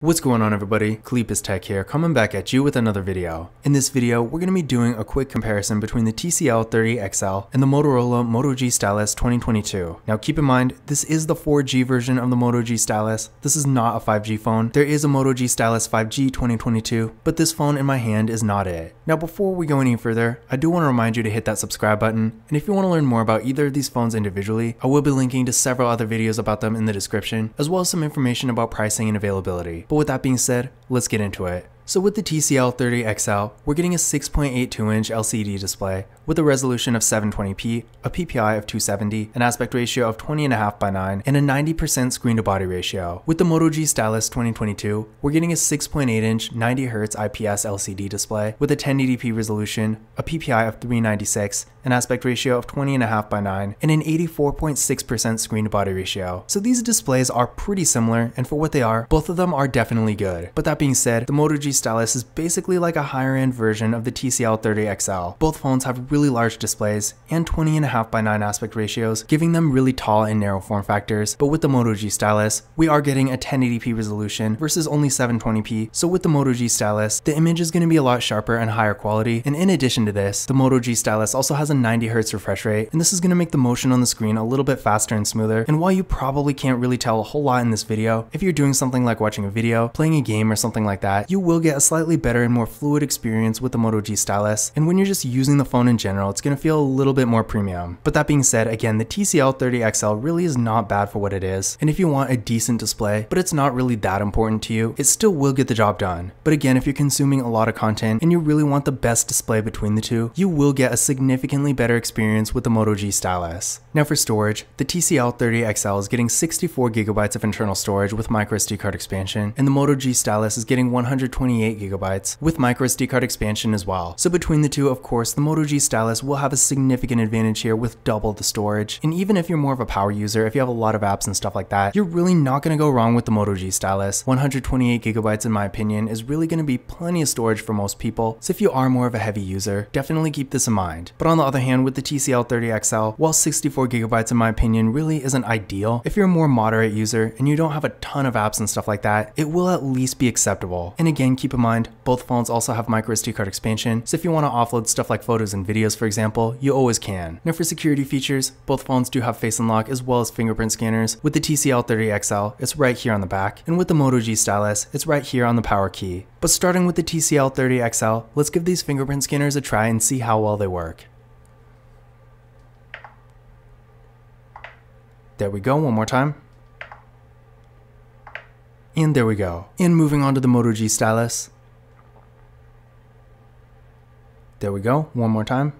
What's going on, everybody? Cleepus Tech here, coming back at you with another video. In this video, we're going to be doing a quick comparison between the TCL 30XL and the Motorola Moto G Stylus 2022. Now keep in mind, this is the 4G version of the Moto G Stylus. This is not a 5G phone. There is a Moto G Stylus 5G 2022, but this phone in my hand is not it. Now before we go any further, I do want to remind you to hit that subscribe button, and if you want to learn more about either of these phones individually, I will be linking to several other videos about them in the description, as well as some information about pricing and availability. But with that being said, let's get into it. So with the TCL 30XL, we're getting a 6.82-inch LCD display with a resolution of 720p, a PPI of 270, an aspect ratio of 20.5:9, and a 90% screen-to-body ratio. With the Moto G Stylus 2022, we're getting a 6.8-inch 90Hz IPS LCD display with a 1080p resolution, a PPI of 396, an aspect ratio of 20.5:9, and an 84.6% screen-to-body ratio. So these displays are pretty similar, and for what they are, both of them are definitely good. But that being said, the Moto G Stylus is basically like a higher end version of the TCL 30XL. Both phones have really large displays and 20.5:9 aspect ratios, giving them really tall and narrow form factors. But with the Moto G Stylus, we are getting a 1080p resolution versus only 720p. So with the Moto G Stylus, the image is going to be a lot sharper and higher quality. And in addition to this, the Moto G Stylus also has a 90Hz refresh rate, and this is going to make the motion on the screen a little bit faster and smoother. And while you probably can't really tell a whole lot in this video, if you're doing something like watching a video, playing a game, or something like that, you will get a slightly better and more fluid experience with the Moto G Stylus, and when you're just using the phone in general, it's going to feel a little bit more premium. But that being said, again, the TCL 30XL really is not bad for what it is, and if you want a decent display, but it's not really that important to you, it still will get the job done. But again, if you're consuming a lot of content and you really want the best display between the two, you will get a significantly better experience with the Moto G Stylus. Now for storage, the TCL 30XL is getting 64GB of internal storage with microSD card expansion, and the Moto G Stylus is getting 128GB with microSD card expansion as well. So between the two, of course, the Moto G Stylus will have a significant advantage here with double the storage. And even if you're more of a power user, if you have a lot of apps and stuff like that, you're really not going to go wrong with the Moto G Stylus. 128GB in my opinion is really going to be plenty of storage for most people. So if you are more of a heavy user, definitely keep this in mind. But on the other hand, with the TCL 30XL, while 64GB in my opinion really isn't ideal, if you're a more moderate user and you don't have a ton of apps and stuff like that, it will at least be acceptable. And again, keep in mind, both phones also have microSD card expansion, so if you want to offload stuff like photos and videos, for example, you always can. Now for security features, both phones do have face unlock as well as fingerprint scanners. With the TCL 30XL, it's right here on the back, and with the Moto G Stylus, it's right here on the power key. But starting with the TCL 30XL, let's give these fingerprint scanners a try and see how well they work. There we go, one more time. And there we go. And moving on to the Moto G Stylus. There we go, one more time.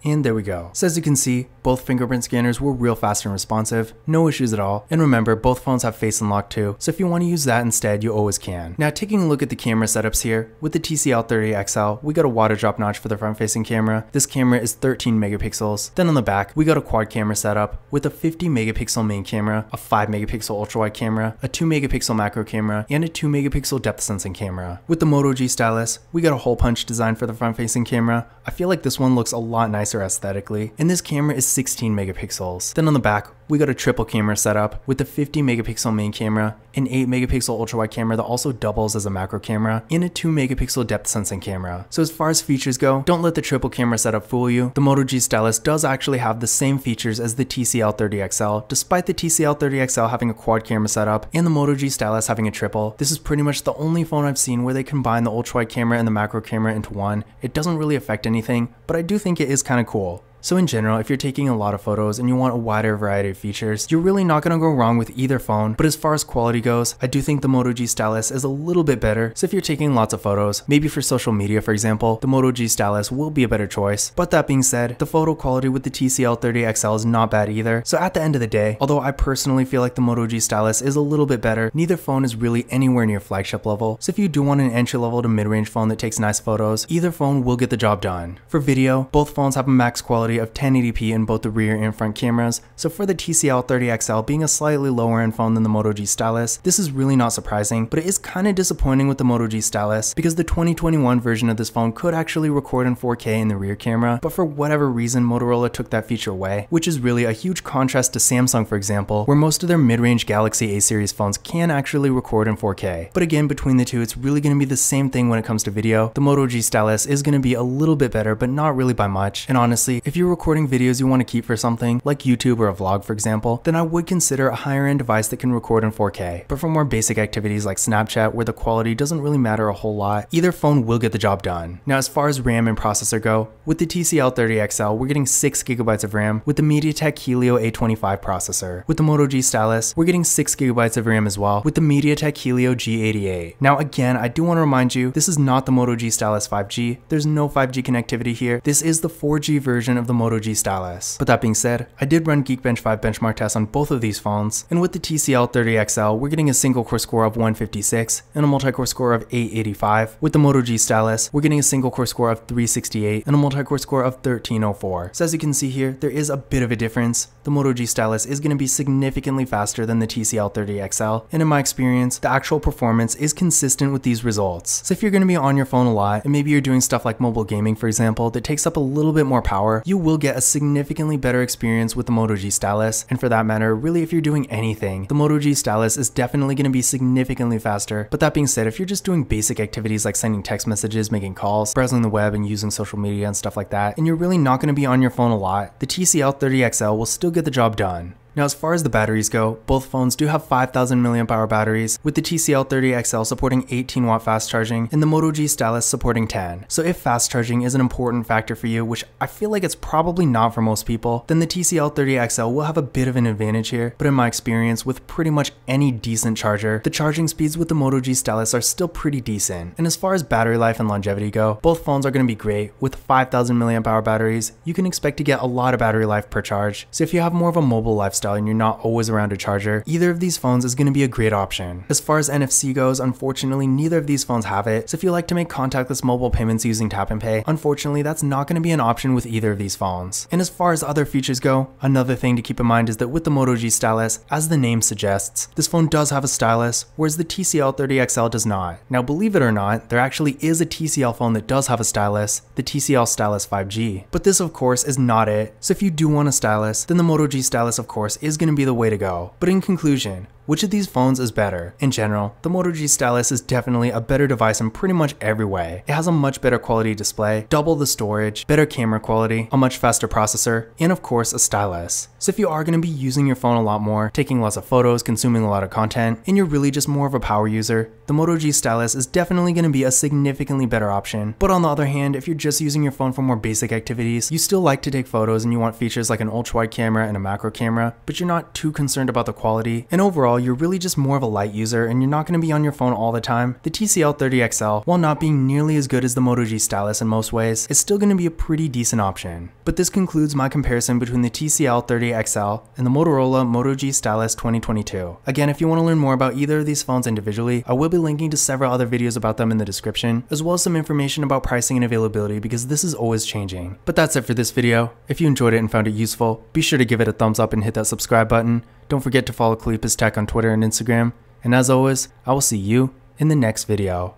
And there we go. So as you can see, both fingerprint scanners were real fast and responsive, no issues at all. And remember, both phones have face unlock too, so if you want to use that instead, you always can. Now taking a look at the camera setups here, with the TCL 30XL, we got a water drop notch for the front facing camera. This camera is 13 megapixels. Then on the back, we got a quad camera setup with a 50 megapixel main camera, a 5 megapixel ultra wide camera, a 2 megapixel macro camera, and a 2 megapixel depth sensing camera. With the Moto G Stylus, we got a hole punch design for the front facing camera. I feel like this one looks a lot nicer aesthetically, and this camera is 16 megapixels. Then on the back, we got a triple camera setup with a 50 megapixel main camera, an 8 megapixel ultra wide camera that also doubles as a macro camera, and a 2 megapixel depth sensing camera. So as far as features go, don't let the triple camera setup fool you. The Moto G Stylus does actually have the same features as the TCL 30XL, despite the TCL 30XL having a quad camera setup and the Moto G Stylus having a triple. This is pretty much the only phone I've seen where they combine the ultra wide camera and the macro camera into one. It doesn't really affect anything, but I do think it is kind of cool. So in general, if you're taking a lot of photos and you want a wider variety of features, you're really not going to go wrong with either phone. But as far as quality goes, I do think the Moto G Stylus is a little bit better. So if you're taking lots of photos, maybe for social media for example, the Moto G Stylus will be a better choice. But that being said, the photo quality with the TCL 30XL is not bad either. So at the end of the day, although I personally feel like the Moto G Stylus is a little bit better, neither phone is really anywhere near flagship level. So if you do want an entry level to mid-range phone that takes nice photos, either phone will get the job done. For video, both phones have a max quality quality of 1080p in both the rear and front cameras, so for the TCL 30XL being a slightly lower end phone than the Moto G Stylus, this is really not surprising, but it is kind of disappointing with the Moto G Stylus because the 2021 version of this phone could actually record in 4K in the rear camera, but for whatever reason Motorola took that feature away, which is really a huge contrast to Samsung, for example, where most of their mid-range Galaxy A series phones can actually record in 4K. But again, between the two, it's really going to be the same thing when it comes to video. The Moto G Stylus is going to be a little bit better, but not really by much. And honestly, if you're recording videos you want to keep for something, like YouTube or a vlog for example, then I would consider a higher end device that can record in 4K. But for more basic activities like Snapchat, where the quality doesn't really matter a whole lot, either phone will get the job done. Now as far as RAM and processor go, with the TCL 30XL, we're getting 6GB of RAM with the MediaTek Helio A25 processor. With the Moto G Stylus, we're getting 6GB of RAM as well with the MediaTek Helio G88. Now again, I do want to remind you, this is not the Moto G Stylus 5G. There's no 5G connectivity here. This is the 4G version of the Moto G Stylus. But that being said, I did run Geekbench 5 benchmark tests on both of these phones, and with the TCL 30XL, we're getting a single core score of 156 and a multi-core score of 885. With the Moto G Stylus, we're getting a single core score of 368 and a multi-core score of 1304. So as you can see here, there is a bit of a difference. The Moto G Stylus is going to be significantly faster than the TCL 30XL, and in my experience, the actual performance is consistent with these results. So if you're going to be on your phone a lot, and maybe you're doing stuff like mobile gaming for example, that takes up a little bit more power, you will get a significantly better experience with the Moto G Stylus. And for that matter, really if you're doing anything, the Moto G Stylus is definitely going to be significantly faster. But that being said, if you're just doing basic activities like sending text messages, making calls, browsing the web and using social media and stuff like that, and you're really not going to be on your phone a lot, the TCL 30XL will still get the job done. Now as far as the batteries go, both phones do have 5000 mAh batteries, with the TCL 30XL supporting 18W fast charging and the Moto G Stylus supporting 10. So if fast charging is an important factor for you, which I feel like it's probably not for most people, then the TCL 30XL will have a bit of an advantage here, but in my experience with pretty much any decent charger, the charging speeds with the Moto G Stylus are still pretty decent. And as far as battery life and longevity go, both phones are going to be great. With 5000 mAh batteries, you can expect to get a lot of battery life per charge. So if you have more of a mobile lifestyle and you're not always around a charger, either of these phones is going to be a great option. As far as NFC goes, unfortunately neither of these phones have it, so if you like to make contactless mobile payments using tap and pay, unfortunately that's not going to be an option with either of these phones. And as far as other features go, another thing to keep in mind is that with the Moto G Stylus, as the name suggests, this phone does have a stylus, whereas the TCL 30XL does not. Now believe it or not, there actually is a TCL phone that does have a stylus, the TCL Stylus 5G. But this of course is not it, so if you do want a stylus, then the Moto G Stylus of course is going to be the way to go. But in conclusion, which of these phones is better? In general, the Moto G Stylus is definitely a better device in pretty much every way. It has a much better quality display, double the storage, better camera quality, a much faster processor, and of course a stylus. So if you are going to be using your phone a lot more, taking lots of photos, consuming a lot of content, and you're really just more of a power user, the Moto G Stylus is definitely going to be a significantly better option. But on the other hand, if you're just using your phone for more basic activities, you still like to take photos and you want features like an ultra-wide camera and a macro camera, but you're not too concerned about the quality, and overall you're really just more of a light user and you're not going to be on your phone all the time, the TCL 30XL, while not being nearly as good as the Moto G Stylus in most ways, is still going to be a pretty decent option. But this concludes my comparison between the TCL 30XL and the Motorola Moto G Stylus 2022. Again, if you want to learn more about either of these phones individually, I will be linking to several other videos about them in the description, as well as some information about pricing and availability because this is always changing. But that's it for this video. If you enjoyed it and found it useful, be sure to give it a thumbs up and hit that subscribe button. Don't forget to follow Kalipis Tech on Twitter and Instagram. And as always, I will see you in the next video.